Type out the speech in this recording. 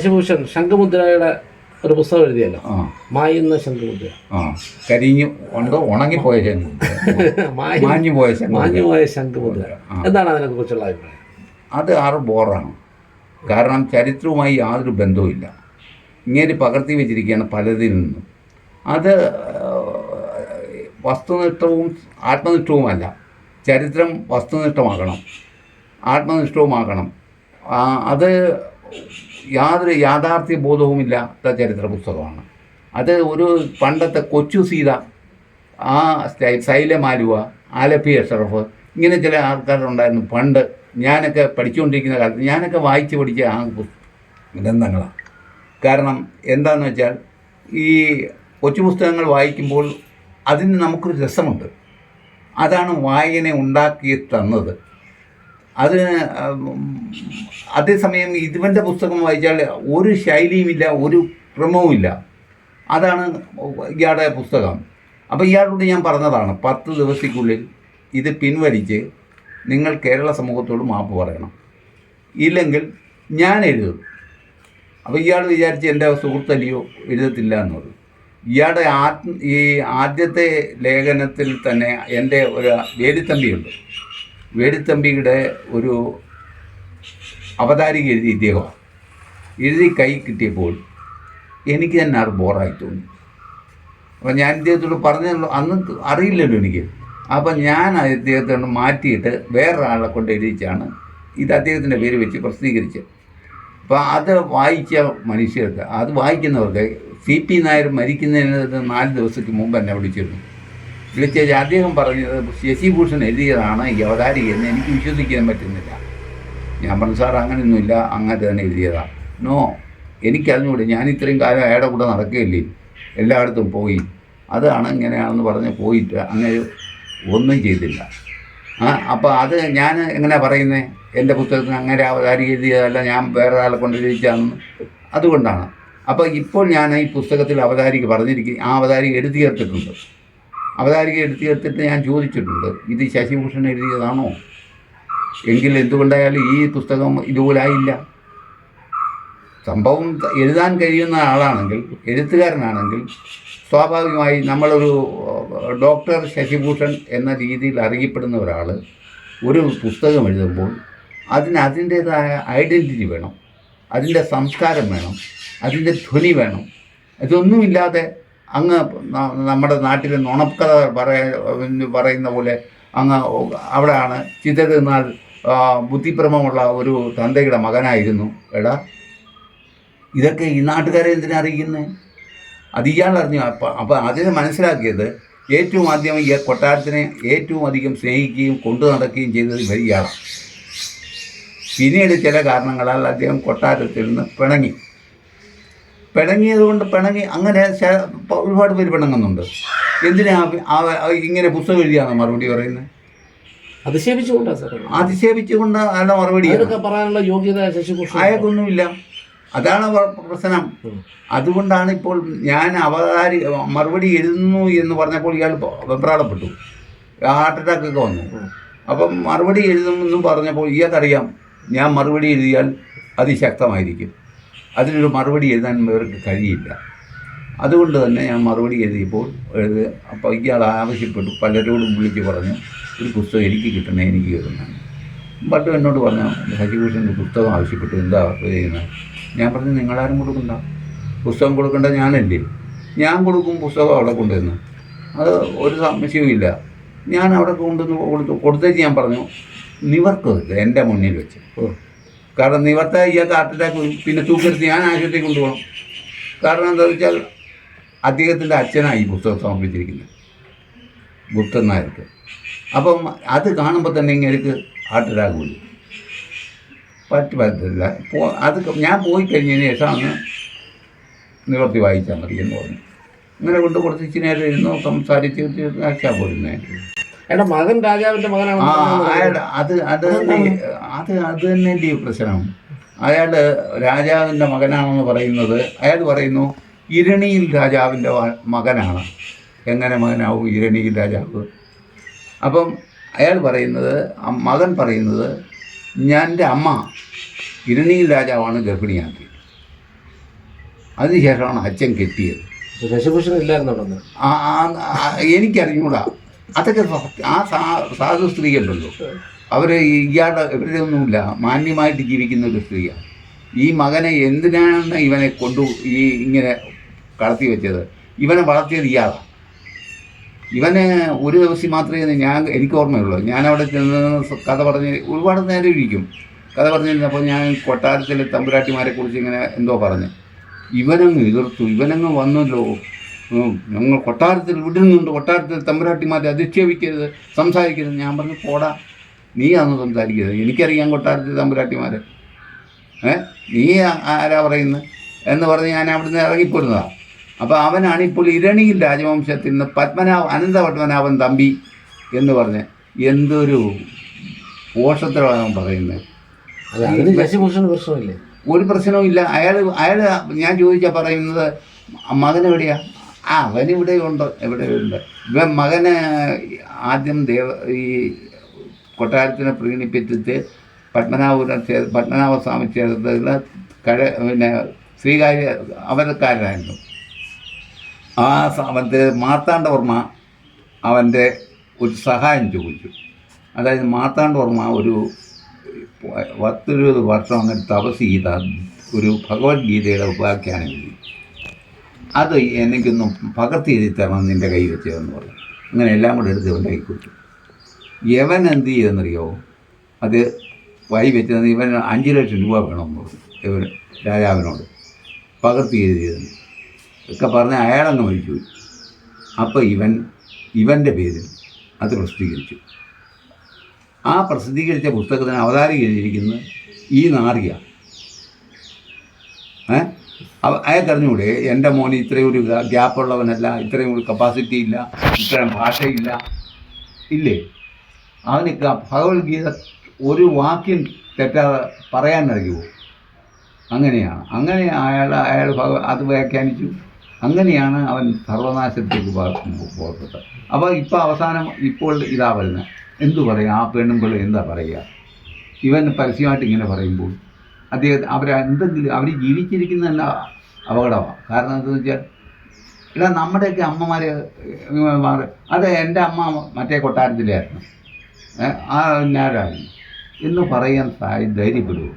ശശിഭൂഷൺ ശംഖുമുദ്രയുടെ ഒരു പുസ്തകം എഴുതിയല്ലോ, മായുന്ന ശംഖുമുദ്ര. കരിഞ്ഞു ഉണ്ടോ ഉണങ്ങിപ്പോയ ശംഖുമുദ്ര, മാഞ്ഞുപോയ ശംഖുമുദ്ര. എന്താണ് അതിനെ കുറിച്ചുള്ള അഭിപ്രായം? അത് ബോറാണ്. കാരണം ചരിത്രവുമായി യാതൊരു ബന്ധവുമില്ല. ഇങ്ങനെ പകർത്തി വെച്ചിരിക്കുകയാണ് പലതിൽ നിന്നും. അത് വസ്തുനിഷ്ഠവും ആത്മനിഷ്ഠവുമല്ല. ചരിത്രം വസ്തുനിഷ്ഠമാകണം, ആത്മനിഷ്ഠവുമാകണം. അത് യാതൊരു യാഥാർത്ഥ്യ ബോധവുമില്ലാത്ത ചരിത്ര പുസ്തകമാണ്. അത് ഒരു പണ്ടത്തെ കൊച്ചു സീത, ആ സൈലമാലുവ, ആലപ്പി അഷറഫ്, ഇങ്ങനെ ചില ആൾക്കാരുണ്ടായിരുന്നു പണ്ട്. ഞാനൊക്കെ പഠിച്ചുകൊണ്ടിരിക്കുന്ന കാലത്ത് ഞാനൊക്കെ വായിച്ച് പഠിച്ച ആ ഗ്രന്ഥങ്ങളാണ്. കാരണം എന്താണെന്ന് വെച്ചാൽ ഈ കൊച്ചു പുസ്തകങ്ങൾ വായിക്കുമ്പോൾ അതിന് നമുക്കൊരു രസമുണ്ട്. അതാണ് വായന ഉണ്ടാക്കി തന്നത്. അതിന് അതേസമയം ഇതുവൻ്റെ പുസ്തകം വായിച്ചാൽ ഒരു ശൈലിയുമില്ല, ഒരു ക്രമവുമില്ല. അതാണ് ഇയാളുടെ പുസ്തകം. അപ്പോൾ ഇയാളോട് ഞാൻ പറഞ്ഞതാണ്, 10 ദിവസത്തിനുള്ളിൽ ഇത് പിൻവലിച്ച് നിങ്ങൾ കേരള സമൂഹത്തോട് മാപ്പ് പറയണം, ഇല്ലെങ്കിൽ ഞാൻ എഴുതും. അപ്പോൾ ഇയാൾ വിചാരിച്ച് എൻ്റെ സുഹൃത്തല്ലയോ എഴുതത്തില്ല എന്നത്. ഇയാളുടെ ഈ ആദ്യത്തെ ലേഖനത്തിൽ തന്നെ എൻ്റെ ഒരു വേലിത്തമ്പിയുണ്ട്. വേലിത്തമ്പിയുടെ ഒരു അവതാരിക എഴുതി ഇദ്ദേഹമാണ്. എഴുതി കൈ കിട്ടിയപ്പോൾ എനിക്ക് തന്നെ അത് ബോറായി തോന്നി. അപ്പം ഞാൻ ഇദ്ദേഹത്തോട് പറഞ്ഞല്ലോ, അന്ന് അറിയില്ലല്ലോ എനിക്ക്. അപ്പം ഞാൻ ഇദ്ദേഹത്തോട് മാറ്റിയിട്ട് വേറൊരാളെ കൊണ്ട് എഴുതിച്ചാണ് ഇത് അദ്ദേഹത്തിൻ്റെ പേര് വെച്ച് പ്രസിദ്ധീകരിച്ചത്. അപ്പോൾ അത് വായിച്ച മനുഷ്യർക്ക്, അത് വായിക്കുന്നവർക്ക്, CP നായർ മരിക്കുന്നതിന് 4 ദിവസത്തിന് മുമ്പ് എന്നെ വിളിച്ചിരുന്നു. വിളിച്ചാൽ അദ്ദേഹം പറഞ്ഞത് ശശിഭൂഷൺ എഴുതിയതാണ് ഈ അവതാരിക എന്ന് എനിക്ക് വിശ്വസിക്കാൻ പറ്റുന്നില്ല. ഞാൻ പറഞ്ഞു, സാർ അങ്ങനെയൊന്നുമില്ല, അങ്ങനെ തന്നെ എഴുതിയതാണ്. നോ, എനിക്കറിഞ്ഞൂടെ, ഞാൻ ഇത്രയും കാലം അയാളുടെ കൂടെ നടക്കുകയില്ലേ, എല്ലായിടത്തും പോയി, അതാണ് ഇങ്ങനെയാണെന്ന് പറഞ്ഞ് പോയിട്ട് അങ്ങനെ ഒന്നും ചെയ്തില്ല. അപ്പോൾ അത് ഞാൻ എങ്ങനെയാണ് പറയുന്നത്, എൻ്റെ പുസ്തകത്തിന് അങ്ങനെ അവതാരിക എഴുതിയതല്ല, ഞാൻ വേറെ ആളെ കൊണ്ട് എഴുതിച്ചാണെന്ന്. അതുകൊണ്ടാണ്. അപ്പോൾ ഇപ്പോൾ ഞാൻ ഈ പുസ്തകത്തിൽ അവതാരിക പറഞ്ഞിരിക്കും, ആ അവതാരിക എഴുതി ചേർത്തിട്ടുണ്ട്. അവതാരിക എഴുതി ചേർത്തിട്ട് ഞാൻ ചോദിച്ചിട്ടുണ്ട്, ഇത് ശശിഭൂഷൺ എഴുതിയതാണോ, എങ്കിൽ എന്തുകൊണ്ടായാലും ഈ പുസ്തകം ഇതുപോലായില്ല. സംഭവം എഴുതാൻ കഴിയുന്ന ആളാണെങ്കിൽ, എഴുത്തുകാരനാണെങ്കിൽ, സ്വാഭാവികമായി നമ്മളൊരു ഡോക്ടർ ശശിഭൂഷൺ എന്ന രീതിയിൽ അറിയപ്പെടുന്ന ഒരാൾ ഒരു പുസ്തകം എഴുതുമ്പോൾ അതിൻ്റേതായ ഐഡൻറ്റിറ്റി വേണം, അതിൻ്റെ സംസ്കാരം വേണം, അതിൻ്റെ ധ്വനി വേണം. ഇതൊന്നുമില്ലാതെ അങ്ങ് നമ്മുടെ നാട്ടിലെ നുണക്കഥ പറയുന്ന പോലെ അങ്ങ് അവിടെയാണ് ചിതറിനാൽ ബുദ്ധിഭ്രമമുള്ള ഒരു തന്തയുടെ മകനായിരുന്നു. എടാ, ഇതൊക്കെ ഈ നാട്ടുകാരെ എന്തിനാ അറിയിക്കുന്നത്? അത് ഇയാളറിഞ്ഞു. അപ്പോൾ അതിനെ മനസ്സിലാക്കിയത്, ഏറ്റവും ആദ്യം ഈ കൊട്ടാരത്തിനെ ഏറ്റവും അധികം സ്നേഹിക്കുകയും കൊണ്ടു നടക്കുകയും ചെയ്തത് ഇയാളാണ്. പിന്നീട് ചില കാരണങ്ങളാൽ അദ്ദേഹം കൊട്ടാരത്തിൽ നിന്ന് പിണങ്ങിയതുകൊണ്ട് അങ്ങനെ ഒരുപാട് പേര് പിണങ്ങുന്നുണ്ട്. എന്തിനാ ഇങ്ങനെ പുസ്തകം എഴുതിയാണോ മറുപടി പറയുന്നത്? അധിക്ഷേപിച്ചുകൊണ്ട് അയാളുടെ മറുപടി പറയാനുള്ള യോഗ്യത അയാൾക്കൊന്നുമില്ല. അതാണ് പ്രശ്നം. അതുകൊണ്ടാണ് ഇപ്പോൾ ഞാൻ മറുപടി എഴുതുന്നു എന്ന് പറഞ്ഞപ്പോൾ ഇയാൾ വെപ്രാളപ്പെട്ടു, ഹാർട്ട് അറ്റാക്കൊക്കെ വന്നു. അപ്പം മറുപടി എഴുതുമെന്നും പറഞ്ഞപ്പോൾ ഇയാൾക്കറിയാം ഞാൻ മറുപടി എഴുതിയാൽ അതിശക്തമായിരിക്കും, അതിനൊരു മറുപടി എഴുതാൻ ഇവർക്ക് കഴിയില്ല. അതുകൊണ്ട് തന്നെ ഞാൻ മറുപടി എഴുതിയപ്പോൾ അപ്പോൾ ഇയാൾ ആവശ്യപ്പെട്ടു, പലരോടും വിളിച്ച് പറഞ്ഞു, ഒരു പുസ്തകം എനിക്ക് കിട്ടണേ, എനിക്ക് കിട്ടണം. ബട്ട് എന്നോട് പറഞ്ഞു, ശശിഭൂഷൻ്റെ പുസ്തകം ആവശ്യപ്പെട്ടു, എന്താ ചെയ്യുന്നത്? ഞാൻ പറഞ്ഞു, നിങ്ങളാരും കൊടുക്കണ്ട, പുസ്തകം കൊടുക്കേണ്ട ഞാനല്ലേ, ഞാൻ കൊടുക്കും പുസ്തകം അവിടെ കൊണ്ടുവന്ന്, അത് ഒരു സംശയവുമില്ല. ഞാൻ അവിടെ കൊണ്ടുവന്ന് കൊടുത്തേച്ച് ഞാൻ പറഞ്ഞു, നിവർക്കരുത് എൻ്റെ മുന്നിൽ വെച്ച്. കാരണം നിവർത്ത ഇയാൾക്ക് ഹാർട്ട് അറ്റാക്ക് പിന്നെ തൂക്കെടുത്ത് ഞാൻ ആശുപത്രിയിൽ കൊണ്ടുപോകണം. കാരണം എന്താണെന്ന് വെച്ചാൽ അദ്ദേഹത്തിൻ്റെ അച്ഛനാണ് ഈ പുസ്തകം സമർപ്പിച്ചിരിക്കുന്നത്, ഗുപ്തൻ നായർക്ക്. അപ്പം അത് കാണുമ്പോൾ തന്നെ ഇങ്ങനെ ഹാർട്ട് അറ്റാക്ക് വരും, പറ്റില്ല. അത് ഞാൻ പോയി കഴിഞ്ഞതിന് ശേഷമാണ് നിവർത്തി വായിച്ചാൽ മതി എന്ന് പറഞ്ഞു. ഇങ്ങനെ കൊണ്ട് കുറച്ച് ഇച്ചിരി നേരം ഇരുന്നു സംസാരിച്ച് ആശാ പോരുന്നേ. മകൻ രാജാവിൻ്റെ മകനാണ്. അത് തന്നെ ഈ പ്രശ്നം. അയാൾ രാജാവിൻ്റെ മകനാണെന്ന് പറയുന്നത്, അയാൾ പറയുന്നു ഇരണിയിൽ രാജാവിൻ്റെ മകനാണ്. എങ്ങനെ മകനാവും ഇരണിയിൽ രാജാവ്? അപ്പം അയാൾ പറയുന്നത്, മകൻ പറയുന്നത്, എൻ്റെ അമ്മ ഇരണിയിൽ രാജാവാണ് ഗർഭിണിയാക്കി. അതിനുശേഷമാണ് അച്ഛൻ കെട്ടിയത്. ശശിഭൂഷൺ ഇല്ലായിരുന്നുണ്ടെന്ന് എനിക്കറിഞ്ഞൂടാ. അതൊക്കെ സാധു സ്ത്രീയല്ലല്ലോ. അവർ ഇവരുടെ ഒന്നുമില്ല, മാന്യമായിട്ട് ജീവിക്കുന്ന ഒരു സ്ത്രീയാണ്. ഈ മകനെ എന്തിനാണ് ഇവനെ ഇങ്ങനെ കടത്തി വെച്ചത്? ഇവനെ വളർത്തിയത് ഇയാളാണ്. ഇവന് ഒരു ദിവസം മാത്രമേ എനിക്ക് ഓർമ്മയുള്ളൂ. ഞാനവിടെ ചെന്ന് കഥ പറഞ്ഞ് ഒരുപാട് നേരം ഇരിക്കും. കഥ പറഞ്ഞിരുന്നപ്പോൾ ഞാൻ കൊട്ടാരത്തിലെ തമ്പുരാട്ടിമാരെക്കുറിച്ച് ഇങ്ങനെ എന്തോ പറഞ്ഞ് ഇവനങ്ങ് എതിർത്തു. ഇവനങ്ങ് വന്നല്ലോ, ഞങ്ങൾ കൊട്ടാരത്തിൽ വിടുന്നുണ്ട്, കൊട്ടാരത്തിൽ തമ്പുരാട്ടിമാരെ അധിക്ഷേപിക്കരുത്, സംസാരിക്കരുത്. ഞാൻ പറഞ്ഞു, പോടാ, നീ അന്ന് സംസാരിക്കരുത്, എനിക്കറിയാം കൊട്ടാരത്തിൽ തമ്പുരാട്ടിമാരെ, നീ ആരാ പറയുന്നത് എന്ന് പറഞ്ഞ് ഞാൻ അവിടുന്ന് ഇറങ്ങിപ്പോരുന്നതാണ്. അപ്പോൾ അവനാണ് ഇപ്പോൾ ഇരണിയിൽ രാജവംശത്തിൽ നിന്ന് അനന്തപത്മനാഭൻ തമ്പി എന്ന് പറഞ്ഞ് എന്തൊരു പോഷത്തിലാണ് പറയുന്നത്. ശശിഭൂഷൺ പ്രശ്നമില്ലേ? ഒരു പ്രശ്നവും ഇല്ല. അയാൾ ഞാൻ ചോദിച്ചാൽ പറയുന്നത് മകനെവിടെയാ? അവനിവിടെ ഉണ്ട്, എവിടെയുണ്ട്. ഇവൻ മകന് ആദ്യം ഈ കൊട്ടാരത്തിനെ പ്രീണിപ്പിച്ചിട്ട് പത്മനാഭസ്വാമി ക്ഷേത്രത്തിൽ പിന്നെ ശ്രീകാര്യ അവരക്കാരനായിരുന്നു. അവൻ്റെ മാർത്താണ്ഡവർമ്മ അവൻ്റെ ഒരു സഹായം ചോദിച്ചു. അതായത് മാർത്താണ്ഡവർമ്മ ഒരു 10-20 വർഷം അങ്ങനെ തപസ് ചെയ്ത ഒരു ഭഗവത്ഗീതയുടെ ഉപാഖ്യാനം എഴുതി. അത് എനിക്കൊന്നും പകർത്തി എഴുതി തരണം നിൻ്റെ കൈ വെച്ചതെന്ന് പറഞ്ഞു. അങ്ങനെ എല്ലാം കൂടെ എടുത്ത് ഇവൻ്റെ കൈ കൊടുത്തു. യവൻ എന്ത് ചെയ്തെന്നറിയോ? അത് വൈ വെച്ചത് ഇവൻ 5 ലക്ഷം രൂപ വേണമെന്ന് പറഞ്ഞു ഇവൻ രാജാവിനോട്, പകർത്തി എഴുതിയതെന്ന് ഒക്കെ പറഞ്ഞ് അയാളങ്ങ് മരിച്ചു പോയി. അപ്പോൾ ഇവൻ്റെ പേരിൽ അത് പ്രസിദ്ധീകരിച്ചു. ആ പ്രസിദ്ധീകരിച്ച പുസ്തകത്തിന് അവതാരിക എഴുതിയിരിക്കുന്നത് ഈ നാറിയ. അയാൾക്കറിഞ്ഞൂടെ എൻ്റെ മോന് ഇത്രയും ഒരു ഗ്യാപ്പുള്ളവനല്ല, ഇത്രയും ഒരു കപ്പാസിറ്റി ഇല്ല, ഇത്രയും ഭാഷയില്ല, ഇല്ലേ? അവന് ഭഗവത്ഗീത ഒരു വാക്യം തെറ്റാതെ പറയാൻ അറിയുമോ? അങ്ങനെയാണ്. അങ്ങനെ അയാൾ അത് വ്യാഖ്യാനിച്ചു. അങ്ങനെയാണ് അവൻ സർവനാശത്തേക്ക് പോകപ്പെട്ടത്. അപ്പോൾ ഇപ്പോൾ ഇതാ വരുന്നത്. എന്തു പറയാം? ആ പെണ്ണുമ്പോൾ എന്താ പറയുക? ഇവൻ പരസ്യമായിട്ട് ഇങ്ങനെ പറയുമ്പോൾ അവർ ജീവിച്ചിരിക്കുന്ന തന്നെ അപകടമാണ്. കാരണം എന്താണെന്ന് വെച്ചാൽ ഇല്ല, നമ്മുടെയൊക്കെ അമ്മമാർ അത് എൻ്റെ അമ്മ മറ്റേ കൊട്ടാരത്തിലായിരുന്നു, ഞാനായിരുന്നു എന്ന് പറയാൻ ധൈര്യപ്പെടുമോ?